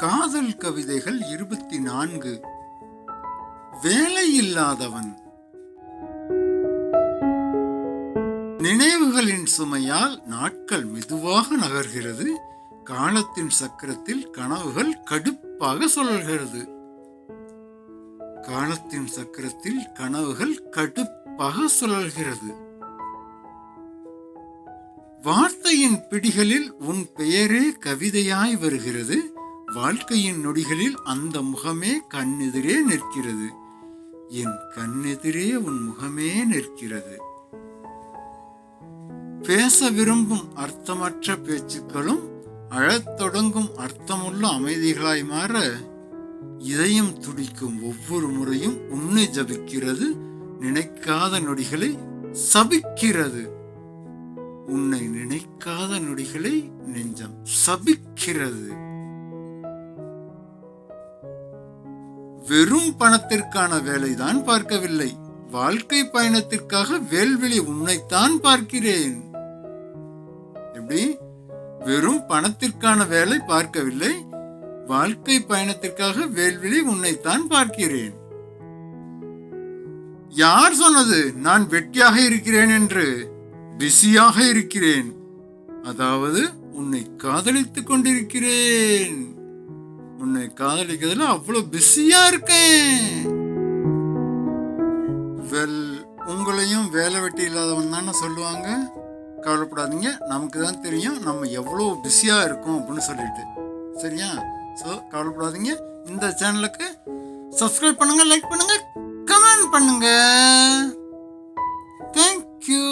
காதல் கவிதைகள் 24. வேலையில்லாதவன். நினைவுகளின் சுமையால் நாட்கள் மெதுவாக நகர்கிறது. காலத்தின் சக்கரத்தில் கனவுகள் கடுப்பாக சுழல்கிறது. காலத்தின் சக்கரத்தில் கனவுகள் கடுப்பாக சுழல்கிறது. வார்த்தையின் பிடிகளில் உன் பெயரே கவிதையாய் வருகிறது. வாழ்க்கையின் நொடிகளில் அந்த முகமே கண்ணெதிரே நிற்கிறது. என் கண்ணெதிரே உன் முகமே நிற்கிறது. பேச விரும்பும் அர்த்தமற்ற பேச்சுக்களும் அழத் தொடங்கும் அர்த்தமுள்ள அமைதிகளாய் மாற இதயம் துடிக்கும் ஒவ்வொரு முறையும் உன்னை ஜபிக்கிறது. நினைக்காத நொடிகளை சபிக்கிறது. உன்னை நினைக்காத நொடிகளை நெஞ்சம் சபிக்கிறது. வெறும் பணத்திற்கான வேலைதான் பார்க்கவில்லை, வாழ்க்கை பயணத்திற்காக வேல்விழி உன்னைத்தான் பார்க்கிறேன். எப்படி? வெறும் பணத்திற்கான வேலை பார்க்கவில்லை, வாழ்க்கை பயணத்திற்காக வேல்விழி உன்னைத்தான் பார்க்கிறேன். யார் சொன்னது நான் வெட்டியாக இருக்கிறேன் என்று? பிஸியாக இருக்கிறேன். அதாவது உன்னை காதலித்துக் கொண்டிருக்கிறேன். உன்னை காதலிக்கிறதுல அவ்வளவு பிஸியா இருக்கேன். உங்களையும் வேலை வெட்டி இல்லாதவன் தானே சொல்லுவாங்க. கவலைப்படாதீங்க, நமக்கு தான் தெரியும் நம்ம எவ்வளோ பிஸியா இருக்கோம் அப்படின்னு சொல்லிட்டு. சரியா? ஸோ கவலைப்படாதீங்க. இந்த சேனலுக்கு சப்ஸ்கிரைப் பண்ணுங்க, லைக் பண்ணுங்க, கமெண்ட் பண்ணுங்க. தேங்க்யூ.